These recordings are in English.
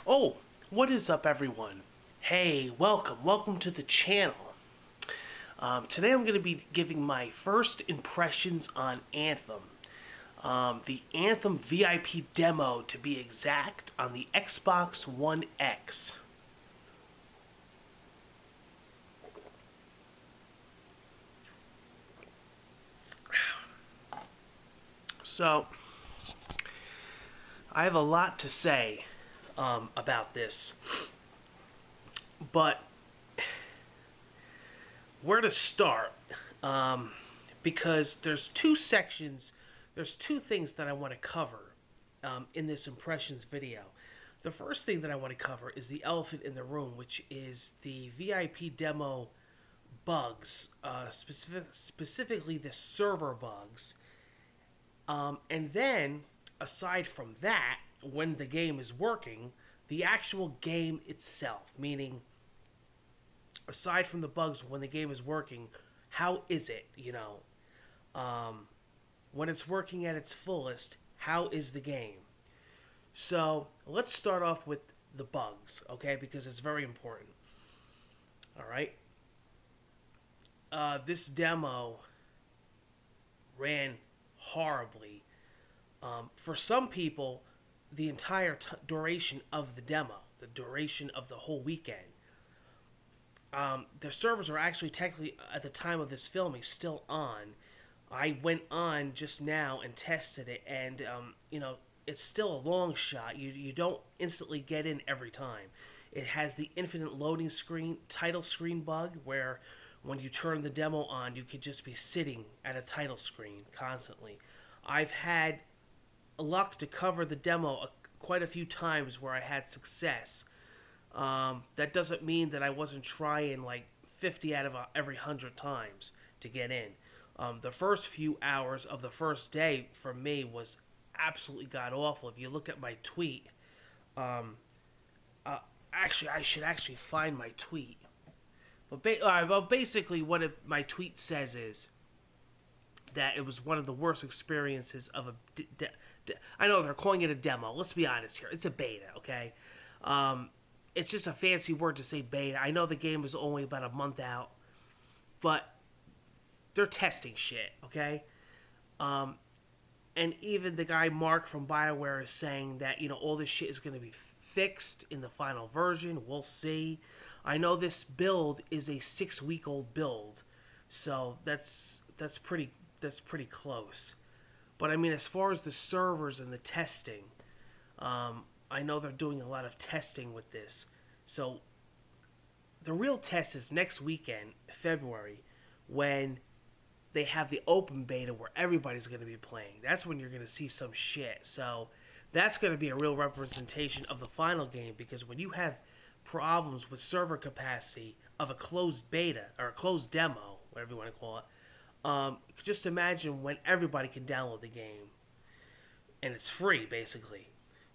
Oh, what is up, everyone? Hey, welcome to the channel. Today I'm going to be giving my first impressions on Anthem. The Anthem VIP demo, to be exact, on the Xbox One X. So, I have a lot to say about this, but where to start? Because there's two sections, there's two things that I want to cover in this impressions video. The first thing that I want to cover is the elephant in the room, which is the VIP demo bugs, specifically the server bugs. And then, aside from that, when the game is working, the actual game itself, meaning, aside from the bugs, when the game is working, how is it, when it's working at its fullest, how is the game? So, let's start off with the bugs, okay, because it's very important. Alright? This demo ran horribly. For some people, the entire duration of the demo, the duration of the whole weekend. The servers are actually technically, at the time of this filming, still on. I went on just now and tested it, and it's still a long shot. You don't instantly get in every time. It has the infinite loading screen, title screen bug, where when you turn the demo on, you could just be sitting at a title screen constantly. I've had luck to cover the demo quite a few times where I had success. That doesn't mean that I wasn't trying like 50 out of every 100 times to get in. The first few hours of the first day for me was absolutely god awful. If you look at my tweet, actually I should actually find my tweet. But basically what my tweet says is that it was one of the worst experiences of a I know they're calling it a demo. Let's be honest here. It's a beta, okay? It's just a fancy word to say beta. I know the game is only about a month out, but they're testing shit, okay? And even the guy Mark from BioWare is saying that, all this shit is going to be fixed in the final version. We'll see. I know this build is a 6-week-old build, so that's pretty close. But I mean, as far as the servers and the testing, I know they're doing a lot of testing with this. So the real test is next weekend, February, when they have the open beta where everybody's going to be playing. That's when you're going to see some shit. So that's going to be a real representation of the final game, because when you have problems with server capacity of a closed beta or a closed demo, whatever you want to call it, just imagine when everybody can download the game and it's free basically.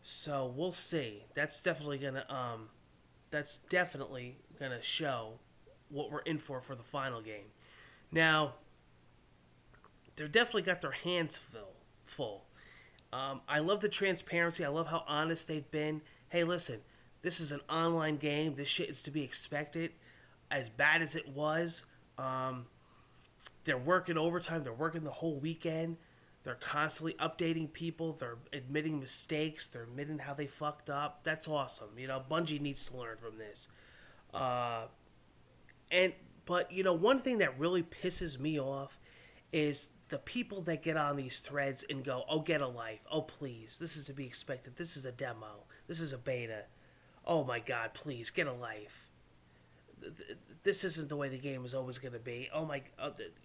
So we'll see. That's definitely gonna show what we're in for the final game. Now, they've definitely got their hands full. I love the transparency. I love how honest they've been. Hey, listen, this is an online game. This shit is to be expected. As bad as it was, they're working overtime. They're working the whole weekend. They're constantly updating people. They're admitting mistakes. They're admitting how they fucked up. That's awesome. Bungie needs to learn from this. But one thing that really pisses me off is the people that get on these threads and go, "Oh, get a life. Oh, please. This is to be expected. This is a demo. This is a beta. Oh my God, please get a life. This isn't the way the game is always going to be. Oh my,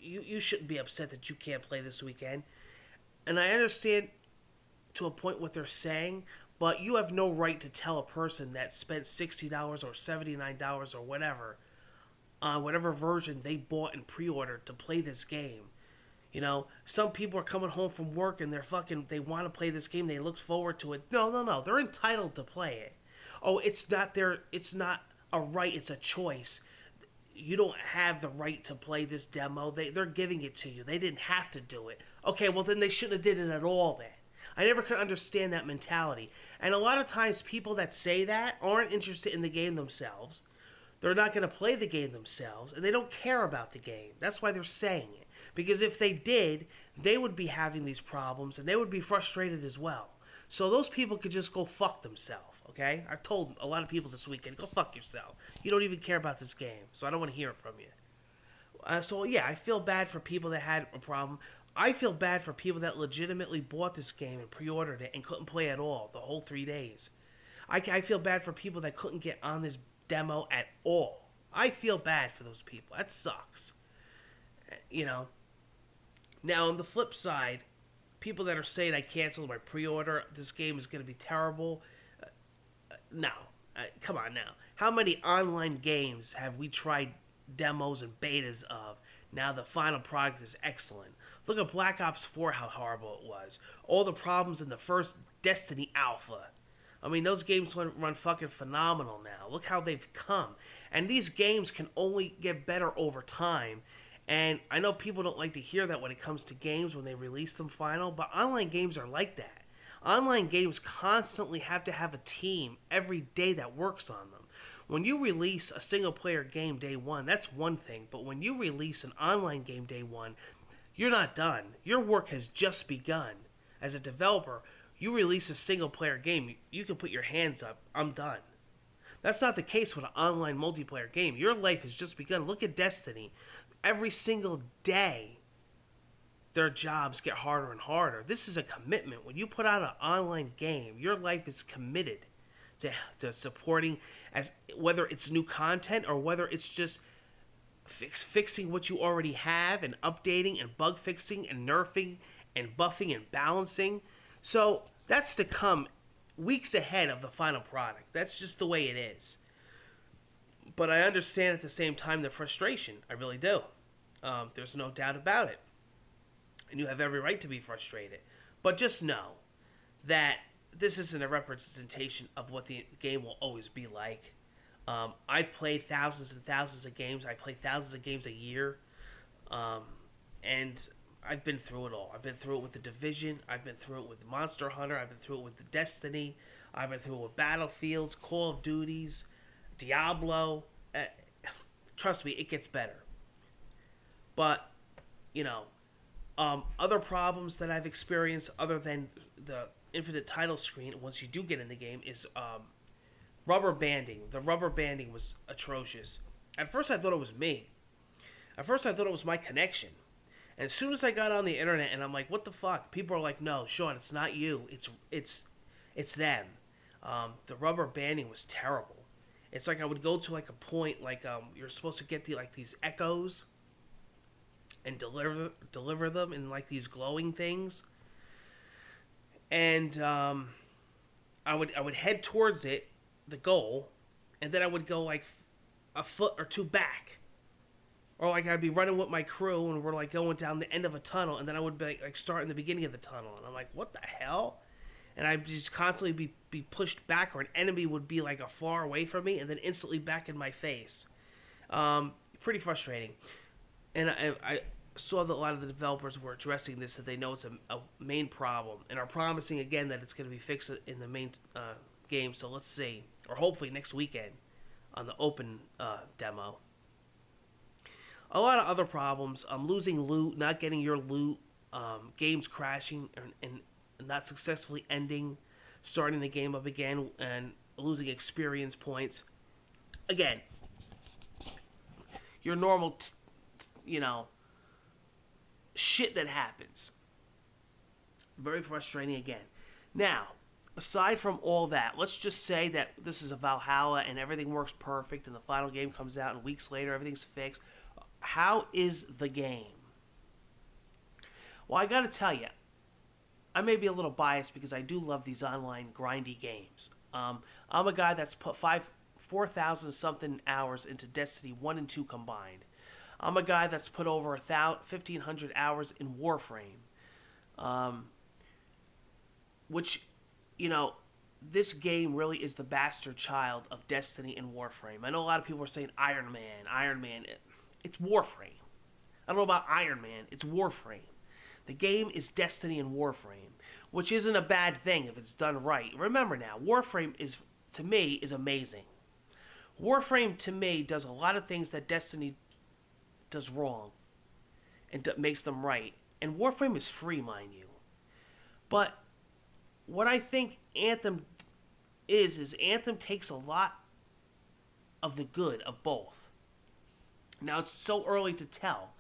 you shouldn't be upset that you can't play this weekend." And I understand to a point what they're saying, but you have no right to tell a person that spent $60 or $79 or whatever on whatever version they bought and pre-ordered to play this game. Some people are coming home from work and they want to play this game. They look forward to it. No. They're entitled to play it. Oh, it's not a right, it's a choice. You don't have the right to play this demo. They're giving it to you. They didn't have to do it. Okay, well then they shouldn't have did it at all then. I never could understand that mentality. And a lot of times people that say that aren't interested in the game themselves. They're not going to play the game themselves, and they don't care about the game. That's why they're saying it. Because if they did, they would be having these problems, and they would be frustrated as well. So those people could just go fuck themselves, okay? I've told a lot of people this weekend, go fuck yourself. You don't even care about this game, so I don't want to hear it from you. So yeah, I feel bad for people that had a problem. I feel bad for people that legitimately bought this game and pre-ordered it and couldn't play at all the whole 3 days. I feel bad for people that couldn't get on this demo at all. I feel bad for those people. That sucks. You know. Now, on the flip side, people that are saying I canceled my pre-order, this game is going to be terrible. No. Come on now. How many online games have we tried demos and betas of? Now the final product is excellent. Look at Black Ops 4, how horrible it was. All the problems in the first Destiny Alpha. I mean, those games run fucking phenomenal now. Look how they've come. And these games can only get better over time. And I know people don't like to hear that when it comes to games when they release them final, but online games are like that. Online games constantly have to have a team every day that works on them. When you release a single-player game day one, that's one thing. But when you release an online game day one, you're not done. Your work has just begun. As a developer, you release a single-player game, you can put your hands up, I'm done. That's not the case with an online multiplayer game. Your life has just begun. Look at Destiny. Every single day, their jobs get harder and harder. This is a commitment. When you put out an online game, your life is committed to supporting, as whether it's new content or whether it's just fixing what you already have and updating and bug fixing and nerfing and buffing and balancing. So that's to come weeks ahead of the final product. That's just the way it is. But I understand at the same time the frustration. I really do. There's no doubt about it. And you have every right to be frustrated. But just know that this isn't a representation of what the game will always be like. I've played thousands and thousands of games. I play thousands of games a year. And I've been through it all. I've been through it with The Division. I've been through it with Monster Hunter. I've been through it with the Destiny. I've been through it with Battlefields, Call of Duties, Diablo. Trust me, it gets better. But, you know, other problems that I've experienced other than the infinite title screen once you do get in the game is rubber banding. The rubber banding was atrocious. At first I thought it was me. At first I thought it was my connection. And as soon as I got on the internet and I'm like, what the fuck? People are like, no, Sean, it's not you. It's them. The rubber banding was terrible. It's like I would go to like a point like you're supposed to get these echoes and deliver them in like these glowing things. And I would head towards it, the goal, and then I would go like a foot or two back. Or like I'd be running with my crew and we're like going down the end of a tunnel, and then I would be like start in the beginning of the tunnel, and I'm like, what the hell? And I'd just constantly be pushed back, or an enemy would be like a far away from me and then instantly back in my face. Pretty frustrating. And I saw that a lot of the developers were addressing this, that they know it's a main problem, and are promising again that it's going to be fixed in the main game. So let's see, or hopefully next weekend on the open demo. A lot of other problems, losing loot, not getting your loot, games crashing and not successfully ending, starting the game up again, and losing experience points. Again, your normal, shit that happens. Very frustrating again. Now, aside from all that, let's just say that this is a Valhalla and everything works perfect and the final game comes out and weeks later everything's fixed. How is the game? Well, I gotta tell you, I may be a little biased because I do love these online grindy games. I'm a guy that's put 4,000 something hours into Destiny 1 and 2 combined. I'm a guy that's put over 1,500 hours in Warframe. Which, this game really is the bastard child of Destiny and Warframe. I know a lot of people are saying Iron Man. It's Warframe. I don't know about Iron Man. It's Warframe. The game is Destiny and Warframe, which isn't a bad thing if it's done right. Remember now, Warframe is, to me, is amazing. Warframe, to me, does a lot of things that Destiny does wrong and makes them right. And Warframe is free, mind you. But what I think Anthem is Anthem takes a lot of the good of both. Now, it's so early to tell,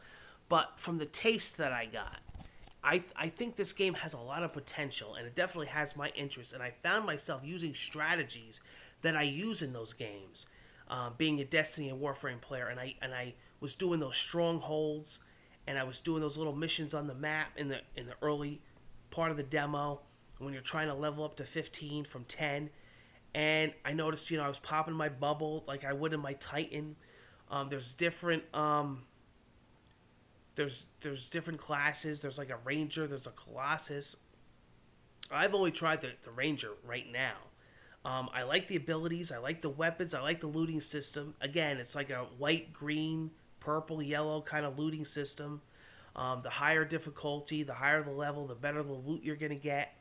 but from the taste that I got, I think this game has a lot of potential, and it definitely has my interest. And I found myself using strategies that I use in those games, being a Destiny and Warframe player. And I was doing those strongholds, and I was doing those little missions on the map in the early part of the demo when you're trying to level up to 15 from 10. And I noticed, I was popping my bubble like I would in my Titan. There's different there's different classes. There's like a ranger. There's a colossus. I've only tried the ranger right now. I like the abilities. I like the weapons. I like the looting system. Again, it's like a white, green, purple, yellow kind of looting system. The higher difficulty, the higher the level, the better the loot you're gonna get.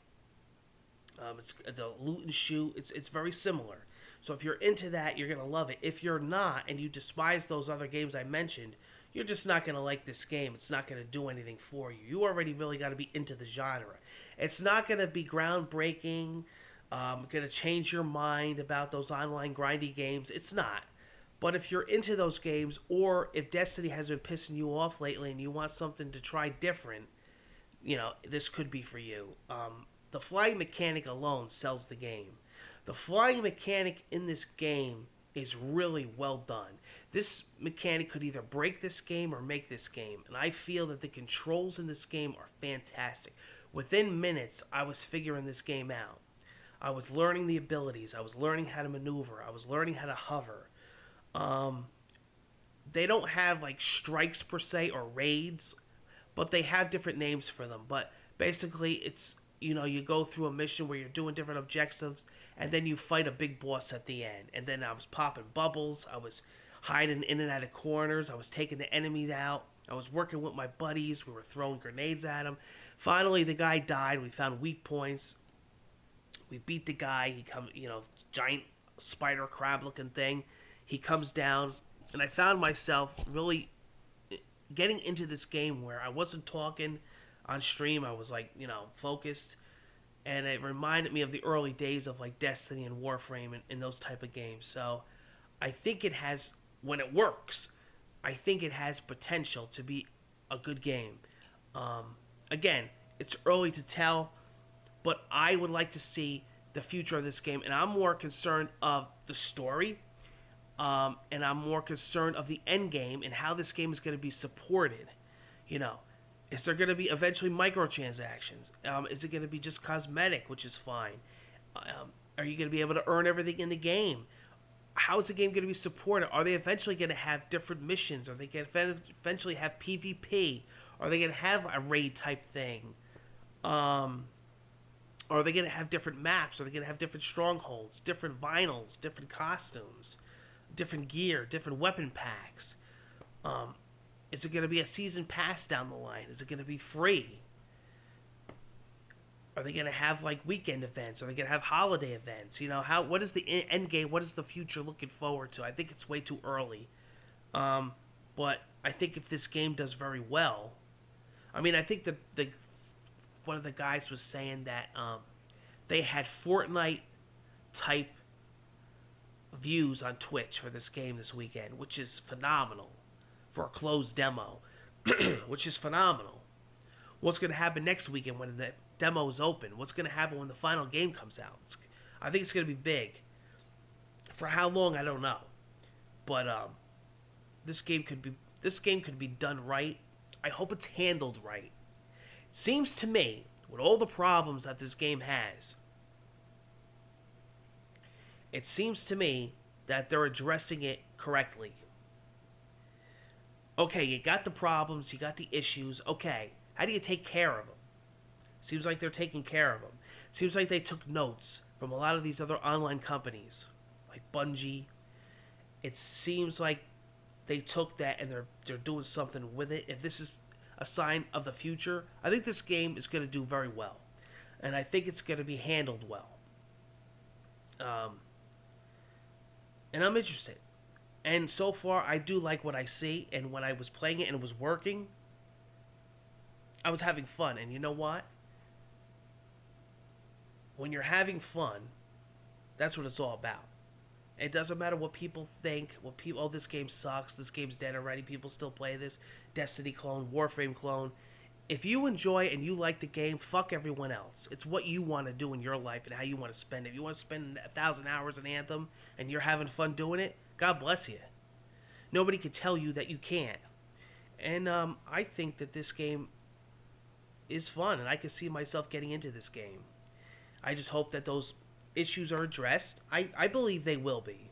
It's the loot and shoot. It's very similar. So if you're into that, you're gonna love it. If you're not, and you despise those other games I mentioned, you're just not gonna like this game. It's not gonna do anything for you. You already really got to be into the genre. It's not gonna be groundbreaking. Gonna change your mind about those online grindy games. It's not. But if you're into those games, or if Destiny has been pissing you off lately and you want something to try different, this could be for you. The flying mechanic alone sells the game. The flying mechanic in this game is really well done. This mechanic could either break this game or make this game, and I feel that the controls in this game are fantastic. Within minutes, I was figuring this game out. I was learning the abilities. I was learning how to maneuver. I was learning how to hover. They don't have like strikes per se or raids, but they have different names for them. But basically, it's you go through a mission where you're doing different objectives, and then you fight a big boss at the end. And then I was popping bubbles. I was hiding in and out of corners. I was taking the enemies out. I was working with my buddies. We were throwing grenades at him. Finally, the guy died. We found weak points. We beat the guy. He comes, giant spider crab looking thing. He comes down, and I found myself really getting into this game where I wasn't talking on stream. I was like, focused, and it reminded me of the early days of like Destiny and Warframe and those type of games. So I think it has, when it works, I think it has potential to be a good game. Again, it's early to tell, but I would like to see the future of this game, and I'm more concerned of the story, and I'm more concerned of the end game and how this game is going to be supported. Is there going to be eventually microtransactions? Is it going to be just cosmetic, which is fine? Are you going to be able to earn everything in the game? How is the game going to be supported? Are they eventually going to have different missions? Are they going to eventually have PvP? Are they going to have a raid type thing? Are they going to have different maps? Are they going to have different strongholds, different vinyls, different costumes, different gear, different weapon packs? Is it going to be a season pass down the line? Is it going to be free? Are they going to have like weekend events? Are they going to have holiday events? What is the end game? What is the future looking forward to? I think it's way too early. But I think if this game does very well, I think the one of the guys was saying that they had Fortnite type views on Twitch for this game this weekend, which is phenomenal for a closed demo, which is phenomenal. What's going to happen next weekend when the demo is open? What's going to happen when the final game comes out? I think it's going to be big. For how long, I don't know. But this game could be done right. I hope it's handled right. Seems to me, with all the problems that this game has, it seems to me that they're addressing it correctly. Okay, you got the problems, you got the issues. Okay, how do you take care of them? Seems like they're taking care of them. Seems like they took notes from a lot of these other online companies, like Bungie. It seems like they took that and they're doing something with it. If this is a sign of the future. I think this game is going to do very well, and I think it's going to be handled well. Um, and I'm interested. And so far, I do like what I see. And when I was playing it and it was working, I was having fun. And you know what? When you're having fun, that's what it's all about. It doesn't matter what people think. What people, oh, this game sucks. This game's dead already. People still play this. Destiny clone, Warframe clone. If you enjoy and you like the game, fuck everyone else. It's what you want to do in your life and how you want to spend it. If you want to spend 1,000 hours in Anthem and you're having fun doing it, God bless you. Nobody can tell you that you can't. And I think that this game is fun, and I can see myself getting into this game. I just hope that those issues are addressed. I believe they will be.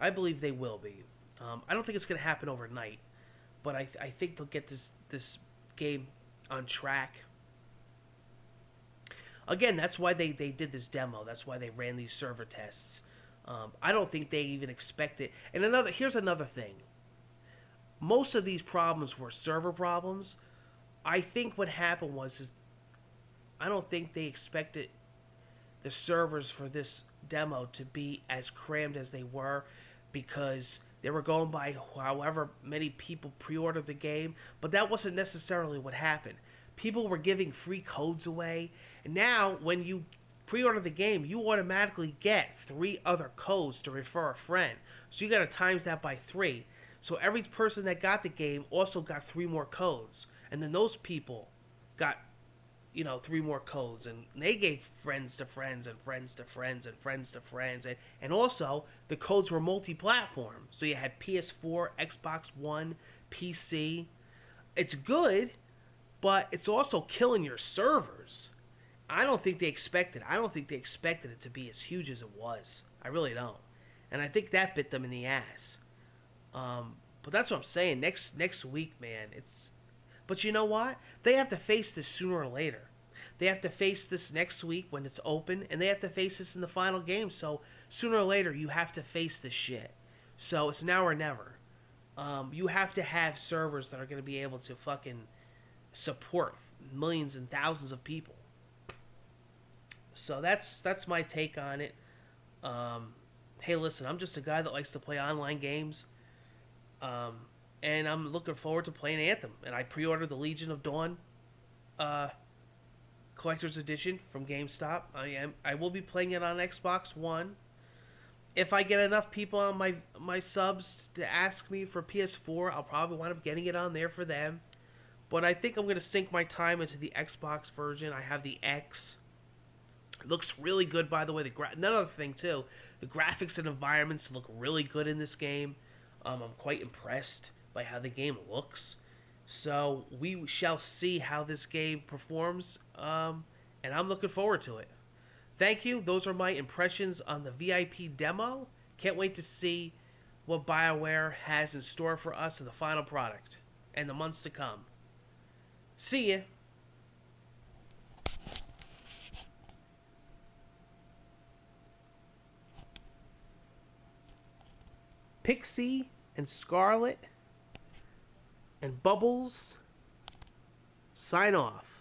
I believe they will be. I don't think it's going to happen overnight, but I think they'll get this game on track. Again, that's why they did this demo. That's why they ran these server tests. I don't think they even expected. And here's another thing. Most of these problems were server problems. I think what happened was I don't think they expected the servers for this demo to be as crammed as they were, because they were going by however many people pre-ordered the game, but that wasn't necessarily what happened. People were giving free codes away, and now when you pre-order the game, you automatically get 3 other codes to refer a friend. So you got to times that by 3. So every person that got the game also got 3 more codes, and then those people got 3 more codes, and they gave friends to friends and friends to friends and friends to friends, and also the codes were multi-platform. So you had PS4, Xbox One, PC. It's good, but it's also killing your servers. I don't think they expected it to be as huge as it was. I really don't. And I think that bit them in the ass. But that's what I'm saying. Next week, man, but you know what? They have to face this sooner or later. They have to face this next week when it's open, and they have to face this in the final game. So sooner or later, you have to face this shit. So it's now or never. You have to have servers that are going to be able to fucking support millions and thousands of people. So that's my take on it. Hey, listen, I'm just a guy that likes to play online games. And I'm looking forward to playing Anthem. And I pre-ordered the Legion of Dawn Collector's Edition from GameStop. I will be playing it on Xbox One. If I get enough people on my subs to ask me for PS4, I'll probably wind up getting it on there for them. But I think I'm going to sink my time into the Xbox version. I have the X. It looks really good, by the way. Another thing, too. The graphics and environments look really good in this game. I'm quite impressed by how the game looks. So we shall see how this game performs, and I'm looking forward to it. Thank you. Those are my impressions on the VIP demo. Can't wait to see what BioWare has in store for us in the final product and the months to come. See ya. Pixie and Scarlet and Bubbles sign off.